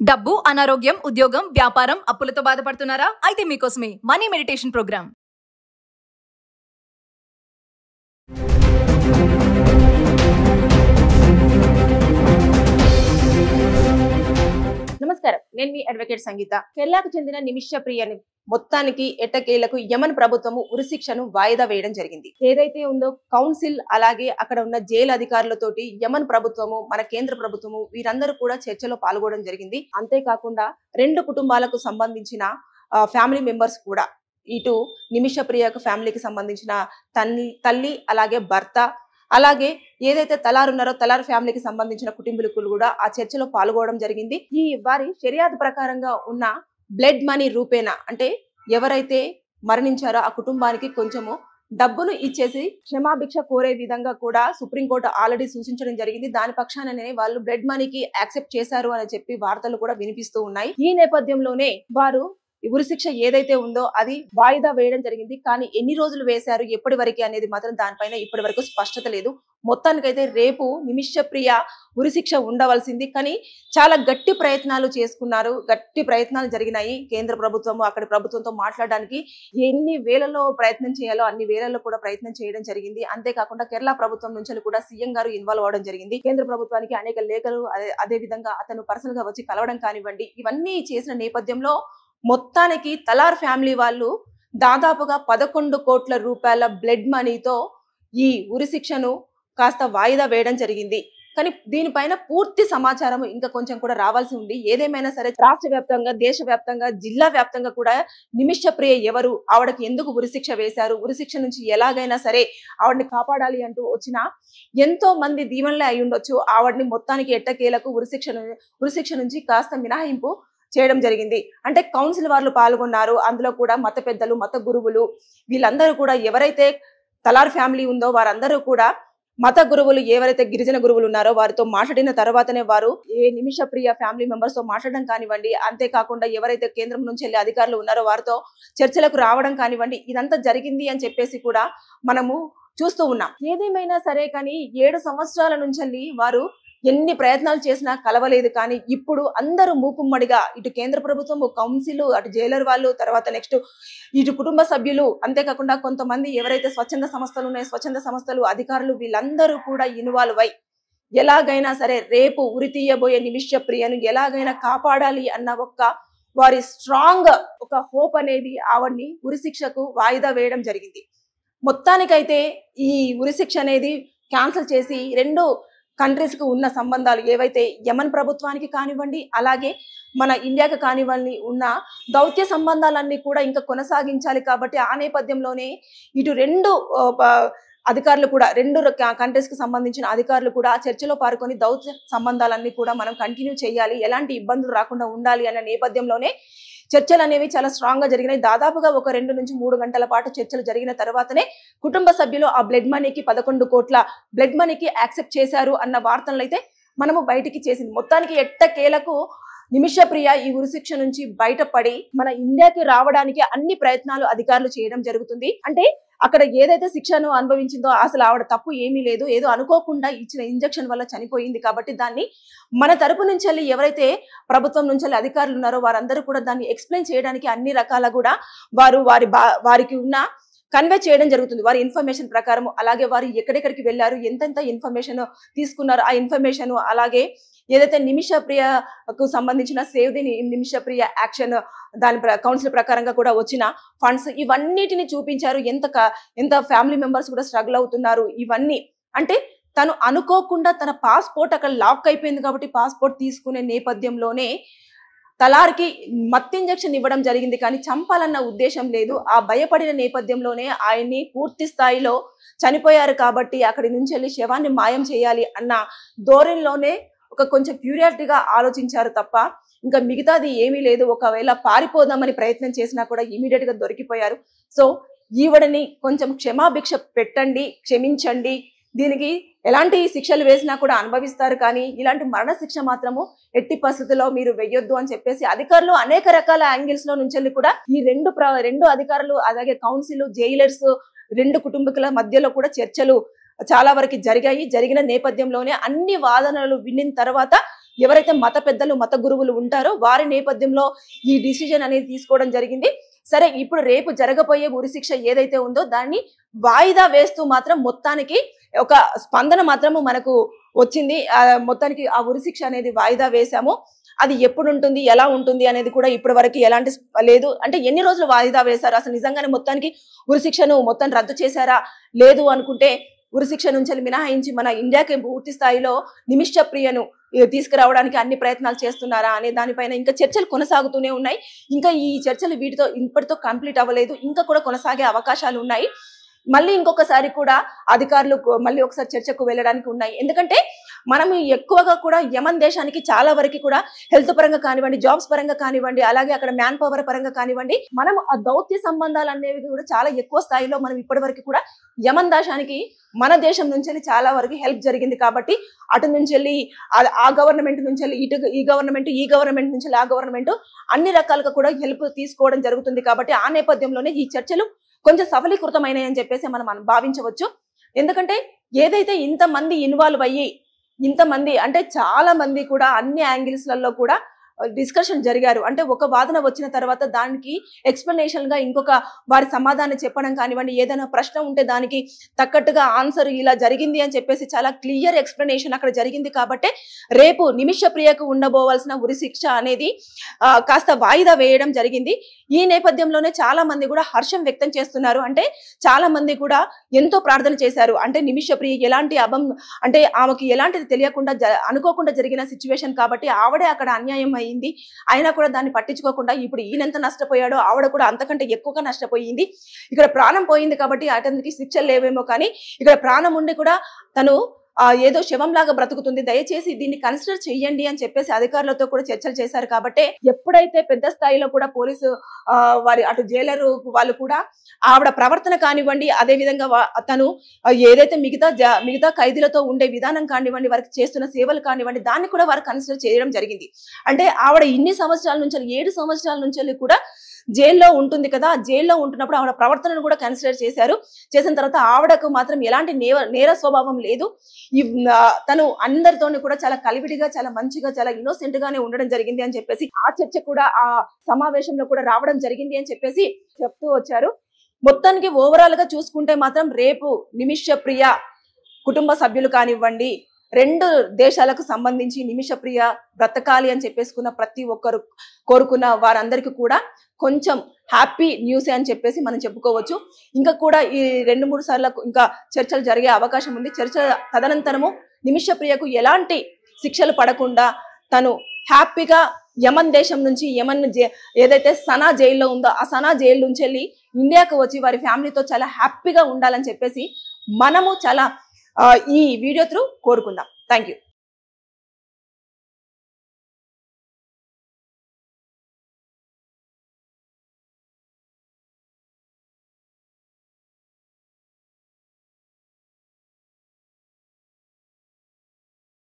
డబ్బు, అనారోగ్యం, ఉద్యోగం, వ్యాపారం, అప్పులతో బాధపడుతున్నారా? అయితే మీకోసమే మనీ మెడిటేషన్ ప్రోగ్రామ్. నమస్కారం, నేను మీ అడ్వకేట్ సంగీత. కేరళకు చెందిన నిమిష ప్రియని మొత్తానికి ఎట్టకేలకు యమన్ ప్రభుత్వము ఉరిశిక్షను వాయిదా వేయడం జరిగింది. ఏదైతే ఉందో కౌన్సిల్ అలాగే అక్కడ ఉన్న జైలు అధికారులతోటి యమన్ ప్రభుత్వము, మన కేంద్ర ప్రభుత్వము వీరందరూ కూడా చర్చలో పాల్గొనడం జరిగింది. అంతేకాకుండా రెండు కుటుంబాలకు సంబంధించిన ఫ్యామిలీ మెంబర్స్ కూడా, ఇటు నిమిష ప్రియకు ఫ్యామిలీకి సంబంధించిన తల్లి అలాగే భర్త, అలాగే ఏదైతే తలారు ఉన్నారో తలారు ఫ్యామిలీకి సంబంధించిన కుటుంబీకులు కూడా ఆ చర్చలో పాల్గొనడం జరిగింది. ఈ వారి షరియాత్ ప్రకారంగా ఉన్న బ్లడ్ మనీ రూపేణా, అంటే ఎవరైతే మరణించారో ఆ కుటుంబానికి కొంచెము డబ్బును ఇచ్చేసి క్షమాభిక్ష కోరే విధంగా కూడా సుప్రీంకోర్టు ఆల్రెడీ సూచించడం జరిగింది. దాని పక్షాననే వాళ్ళు బ్లడ్ మనీకి యాక్సెప్ట్ చేశారు అని చెప్పి వార్తలు కూడా వినిపిస్తూ ఉన్నాయి. ఈ నేపథ్యంలోనే వారు ఉరిశిక్ష ఏదైతే ఉందో అది వాయిదా వేయడం జరిగింది. కానీ ఎన్ని రోజులు వేశారు, ఎప్పటి వరకు అనేది మాత్రం దానిపైన ఇప్పటి వరకు స్పష్టత లేదు. మొత్తానికైతే రేపు నిమిష ప్రియ ఉరిశిక్ష ఉండవలసింది. కానీ చాలా గట్టి ప్రయత్నాలు చేసుకున్నారు, గట్టి ప్రయత్నాలు జరిగినాయి. కేంద్ర ప్రభుత్వము అక్కడి ప్రభుత్వంతో మాట్లాడడానికి ఎన్ని వేలలో ప్రయత్నం చేయాలో అన్ని వేలలో కూడా ప్రయత్నం చేయడం జరిగింది. అంతేకాకుండా కేరళ ప్రభుత్వం నుంచి కూడా సీఎం గారు ఇన్వాల్వ్ అవడం జరిగింది. కేంద్ర ప్రభుత్వానికి అనేక లేఖలు, అదే విధంగా అతను పర్సనల్ గా వచ్చి కలవడం కానివ్వండి, ఇవన్నీ చేసిన నేపథ్యంలో మొత్తానికి తలార్ ఫ్యామిలీ వాళ్ళు దాదాపుగా 11 కోట్ల రూపాయల బ్లడ్ మనీతో ఈ ఉరిశిక్షను కాస్త వాయిదా వేయడం జరిగింది. కానీ దీనిపైన పూర్తి సమాచారం ఇంకా కొంచెం కూడా రావాల్సి ఉంది. ఏదేమైనా సరే రాష్ట్ర వ్యాప్తంగా, దేశ వ్యాప్తంగా, జిల్లా వ్యాప్తంగా కూడా నిమిష ప్రియ ఎవరు, ఆవిడకి ఎందుకు ఉరిశిక్ష వేశారు, ఉరిశిక్ష నుంచి ఎలాగైనా సరే ఆవిడని కాపాడాలి అంటూ వచ్చిన ఎంతో మంది దీవెనలే అయి ఉండొచ్చు. ఆవిడని మొత్తానికి ఎట్టకేలకు ఉరిశిక్ష నుంచి కాస్త మినహాయింపు చేయడం జరిగింది. అంటే కౌన్సిల్ వాళ్ళు పాల్గొన్నారు. అందులో కూడా మత పెద్దలు, మత గురువులు వీళ్ళందరూ కూడా, ఎవరైతే తలార్ ఫ్యామిలీ ఉందో వారందరూ కూడా మత గురువులు, ఎవరైతే గిరిజన గురువులు ఉన్నారో వారితో మాట్లాడిన తర్వాతనే వారు ఏ నిమిష ప్రియ ఫ్యామిలీ మెంబర్స్ తో మాట్లాడడం కానివ్వండి, అంతేకాకుండా ఎవరైతే కేంద్రం నుంచి వెళ్ళే అధికారులు ఉన్నారో వారితో చర్చలకు రావడం కానివ్వండి, ఇదంతా జరిగింది అని చెప్పేసి కూడా మనము చూస్తూ ఉన్నాం. ఏదేమైనా సరే కానీ 7 సంవత్సరాల నుంచి వారు ఎన్ని ప్రయత్నాలు చేసినా కలవలేదు. కానీ ఇప్పుడు అందరూ మూకుమ్మడిగా, ఇటు కేంద్ర ప్రభుత్వం, కౌన్సిల్, అటు జైలర్ వాళ్ళు, తర్వాత నెక్స్ట్ ఇటు కుటుంబ సభ్యులు, అంతేకాకుండా కొంతమంది ఎవరైతే స్వచ్ఛంద సంస్థలు ఉన్నాయో స్వచ్ఛంద సంస్థలు, అధికారులు వీళ్ళందరూ కూడా ఇన్వాల్వ్ అయి ఎలాగైనా సరే రేపు ఉరి తీయబోయే నిమిష ప్రియను ఎలాగైనా కాపాడాలి అన్న వారి స్ట్రాంగ్ హోప్ అనేది ఆవిడ్ని ఉరిశిక్షకు వాయిదా వేయడం జరిగింది. మొత్తానికైతే ఈ ఉరిశిక్ష అనేది క్యాన్సిల్ చేసి రెండు కంట్రీస్ కు ఉన్న సంబంధాలు ఏవైతే యమన్ ప్రభుత్వానికి కానివ్వండి, అలాగే మన ఇండియాకి కానివ్వండి ఉన్న దౌత్య సంబంధాలన్నీ కూడా ఇంకా కొనసాగించాలి. కాబట్టి ఆ నేపథ్యంలోనే ఇటు రెండు అధికారులు కూడా, రెండు కంట్రీస్ కి సంబంధించిన అధికారులు కూడా చర్చలో పాల్గొని దౌత్య సంబంధాలన్నీ కూడా మనం కంటిన్యూ చేయాలి, ఎలాంటి ఇబ్బందులు రాకుండా ఉండాలి అన్న నేపథ్యంలోనే చర్చలు అనేవి చాలా స్ట్రాంగ్ గా జరిగినాయి. దాదాపుగా 2 నుంచి 3 గంటల పాటు చర్చలు జరిగిన తర్వాతనే కుటుంబ సభ్యులు ఆ బ్లడ్ మనీకి 11 కోట్ల బ్లడ్ మనీకి యాక్సెప్ట్ చేశారు అన్న వార్తలు అయితే మనము బయటికి చేసింది. మొత్తానికి ఎట్టకేలకు నిమిష ప్రియ ఈ ఉరిశిక్ష నుంచి బయటపడి మన ఇండియాకి రావడానికి అన్ని ప్రయత్నాలు అధికారులు చేయడం జరుగుతుంది. అంటే అక్కడ ఏదైతే శిక్షను అనుభవించిందో అసలు ఆవిడ తప్పు ఏమీ లేదు, ఏదో అనుకోకుండా ఇచ్చిన ఇంజెక్షన్ వల్ల చనిపోయింది. కాబట్టి దాన్ని మన తరపు నుంచి వెళ్ళి ఎవరైతే ప్రభుత్వం నుంచి వెళ్ళి అధికారులు ఉన్నారో వారందరూ కూడా దాన్ని ఎక్స్ప్లెయిన్ చేయడానికి అన్ని రకాల కూడా వారికి ఉన్న కన్వే చేయడం జరుగుతుంది. వారి ఇన్ఫర్మేషన్ ప్రకారం, అలాగే వారు ఎక్కడెక్కడికి వెళ్ళారు, ఎంతెంత ఇన్ఫర్మేషన్ తీసుకున్నారు ఆ ఇన్ఫర్మేషన్, అలాగే ఏదైతే నిమిష ప్రియకు సంబంధించిన save the Nimisha Priya action దాని కౌన్సిల్ ప్రకారంగా కూడా వచ్చిన ఫండ్స్, ఇవన్నిటిని చూపించారు. ఎంత ఫ్యామిలీ మెంబర్స్ కూడా స్ట్రగుల్ అవుతున్నారు. ఇవన్నీ అంటే తను అనుకోకుండా తన పాస్పోర్ట్ అక్కడ లాక్ అయిపోయింది కాబట్టి పాస్పోర్ట్ తీసుకునే నేపథ్యంలోనే తలార్కి మత్తు ఇంజెక్షన్ ఇవ్వడం జరిగింది. కానీ చంపాలన్న ఉద్దేశం లేదు. ఆ భయపడిన నేపథ్యంలోనే ఆయన్ని పూర్తి స్థాయిలో చనిపోయారు కాబట్టి అక్కడి నుంచి వెళ్ళి శవాన్ని మాయం చేయాలి అన్న ధోరణిలోనే కొంచెం క్యూరియాసిటీగా ఆలోచించారు తప్ప ఇంకా మిగతాది ఏమీ లేదు. ఒకవేళ పారిపోదామని ప్రయత్నం చేసినా కూడా ఇమీడియట్ గా దొరికిపోయారు. సో ఈవిడని కొంచెం క్షమాభిక్ష పెట్టండి, క్షమించండి, దీనికి ఎలాంటి శిక్షలు వేసినా కూడా అనుభవిస్తారు, కానీ ఇలాంటి మరణ శిక్ష మాత్రము ఎట్టి పరిస్థితుల్లో మీరు వెయ్యొద్దు అని చెప్పేసి అధికారులు అనేక రకాల యాంగిల్స్ లో నుంచి కూడా ఈ రెండు అధికారులు, అలాగే కౌన్సిల్, జైలర్స్, రెండు కుటుంబీకుల మధ్యలో కూడా చర్చలు చాలా వరకు జరిగాయి. జరిగిన నేపథ్యంలోనే అన్ని వాదనలు విన్న తర్వాత ఎవరైతే మత పెద్దలు మత గురువులు ఉంటారో వారి నేపథ్యంలో ఈ డిసిజన్ అనేది తీసుకోవడం జరిగింది. సరే, ఇప్పుడు రేపు జరగబోయే ఉరిశిక్ష ఏదైతే ఉందో దాన్ని వాయిదా వేస్తూ మాత్రం మొత్తానికి ఒక స్పందన మాత్రము మనకు వచ్చింది. మొత్తానికి ఆ ఉరిశిక్ష అనేది వాయిదా వేశాము. అది ఎప్పుడు ఉంటుంది, ఎలా ఉంటుంది అనేది కూడా ఇప్పటి వరకు ఎలాంటి లేదు. అంటే ఎన్ని రోజులు వాయిదా వేశారు, అసలు నిజంగానే మొత్తానికి ఉరిశిక్షను మొత్తం రద్దు చేశారా, లేదు అనుకుంటే ఉరిశిక్ష నుంచి మినహాయించి మన ఇండియాకి పూర్తి స్థాయిలో నిమిష ప్రియను తీసుకురావడానికి అన్ని ప్రయత్నాలు చేస్తున్నారా అనే దానిపైన ఇంకా చర్చలు కొనసాగుతూనే ఉన్నాయి. ఇంకా ఈ చర్చలు ఇప్పటితో కంప్లీట్ అవ్వలేదు, ఇంకా కూడా కొనసాగే అవకాశాలు ఉన్నాయి. మళ్ళీ ఇంకొకసారి కూడా అధికారులు మళ్ళీ ఒకసారి చర్చకు వెళ్ళడానికి ఉన్నాయి. ఎందుకంటే మనం ఎక్కువగా కూడా యమన్ దేశానికి చాలా వరకు కూడా హెల్త్ పరంగా కానివ్వండి, జాబ్స్ పరంగా కానివ్వండి, అలాగే అక్కడ మ్యాన్ పవర్ పరంగా కానివ్వండి, మనం ఆ దౌత్య సంబంధాలు అనేవి కూడా చాలా ఎక్కువ స్థాయిలో మనం ఇప్పటి వరకు కూడా యమన్ దేశానికి మన దేశం నుంచి వెళ్ళి చాలా వరకు హెల్ప్ జరిగింది. కాబట్టి అటు నుంచి వెళ్ళి ఆ గవర్నమెంట్ నుంచి వెళ్ళి ఇటు ఈ గవర్నమెంట్ నుంచి ఆ గవర్నమెంట్ అన్ని రకాలుగా కూడా హెల్ప్ తీసుకోవడం జరుగుతుంది. కాబట్టి ఆ నేపథ్యంలోనే ఈ చర్చలు కొంచెం సఫలీకృతమైనాయి అని చెప్పేసి మనం భావించవచ్చు. ఎందుకంటే ఏదైతే ఇంతమంది ఇన్వాల్వ్ అయ్యి ఇంతమంది అంటే చాలా మంది కూడా అన్ని యాంగిల్స్లలో కూడా డిస్కషన్ జరిగారు. అంటే ఒక వాదన వచ్చిన తర్వాత దానికి ఎక్స్ప్లెనేషన్ గా ఇంకొక వారి సమాధానం చెప్పడం కానివ్వండి, ఏదైనా ప్రశ్న ఉంటే దానికి తగ్గట్టుగా ఆన్సర్ ఇలా జరిగింది అని చెప్పేసి చాలా క్లియర్ ఎక్స్ప్లెనేషన్ అక్కడ జరిగింది. కాబట్టి రేపు నిమిష ప్రియకు ఉండబోవాల్సిన ఉరిశిక్ష అనేది కాస్త వాయిదా వేయడం జరిగింది. ఈ నేపథ్యంలోనే చాలా మంది కూడా హర్షం వ్యక్తం చేస్తున్నారు. అంటే చాలా మంది కూడా ఎంతో ప్రార్థన చేశారు. అంటే నిమిష ప్రియ ఎలాంటి అంటే ఆమెకి ఎలాంటిది తెలియకుండా అనుకోకుండా జరిగిన సిచ్యువేషన్ కాబట్టి ఆవిడే అక్కడ అన్యాయం అయింది. అయినా కూడా దాన్ని పట్టించుకోకుండా ఇప్పుడు ఈయనెంత నష్టపోయాడో ఆవిడ కూడా అంతకంటే ఎక్కువగా నష్టపోయింది. ఇక్కడ ప్రాణం పోయింది కాబట్టి అతనికి శిక్షలు లేవేమో, కానీ ఇక్కడ ప్రాణం ఉండి కూడా తను ఏదో శవంలాగా బ్రతుకుతుంది, దయచేసి దీన్ని కన్సిడర్ చెయ్యండి అని చెప్పేసి అధికారులతో కూడా చర్చలు చేశారు. కాబట్టి ఎప్పుడైతే పెద్ద స్థాయిలో కూడా పోలీసు వారి అటు జైలరు వాళ్ళు కూడా ఆవిడ ప్రవర్తన కానివ్వండి, అదే విధంగా తను ఏదైతే మిగతా ఖైదీలతో ఉండే విధానం కానివ్వండి, వారికి చేస్తున్న సేవలు కానివ్వండి, దాన్ని కూడా వారు కన్సిడర్ చేయడం జరిగింది. అంటే ఆవిడ ఇన్ని సంవత్సరాల నుంచి 7 సంవత్సరాల నుంచి కూడా జైల్లో ఉంటుంది కదా, జైల్లో ఉంటున్నప్పుడు ఆవిడ ప్రవర్తనను కూడా కన్సిడర్ చేశారు. చేసిన తర్వాత ఆవిడకు మాత్రం ఎలాంటి నేర స్వభావం లేదు. తను అందరితోని కూడా చాలా కలివిడిగా, చాలా మంచిగా, చాలా ఇన్నోసెంట్ గానే ఉండడం జరిగింది అని చెప్పేసి ఆ చర్చ కూడా ఆ సమావేశంలో కూడా రావడం జరిగింది అని చెప్పేసి చెప్తూ వచ్చారు. మొత్తానికి ఓవరాల్ గా చూసుకుంటే మాత్రం రేపు నిమిష ప్రియ కుటుంబ సభ్యులు కానివ్వండి, 2 దేశాలకు సంబంధించి నిమిష ప్రియ బ్రతకాలి అని చెప్పేసుకున్న ప్రతి ఒక్కరు కోరుకున్న వారందరికీ కూడా కొంచెం హ్యాపీ న్యూస్ అని చెప్పేసి మనం చెప్పుకోవచ్చు. ఇంకా కూడా ఈ 2-3 సార్లు ఇంకా చర్చలు జరిగే అవకాశం ఉంది. చర్చ తదనంతరము నిమిష ప్రియకు ఎలాంటి శిక్షలు పడకుండా తను హ్యాపీగా యమన్ దేశం నుంచి ఏదైతే సనా జైల్లో ఉందో ఆ సనా జైలు నుంచి వెళ్ళి ఇండియాకు వచ్చి వారి ఫ్యామిలీతో చాలా హ్యాపీగా ఉండాలని చెప్పేసి మనము చాలా ఈ వీడియో త్రూ కోరుకుందాం. Thank you.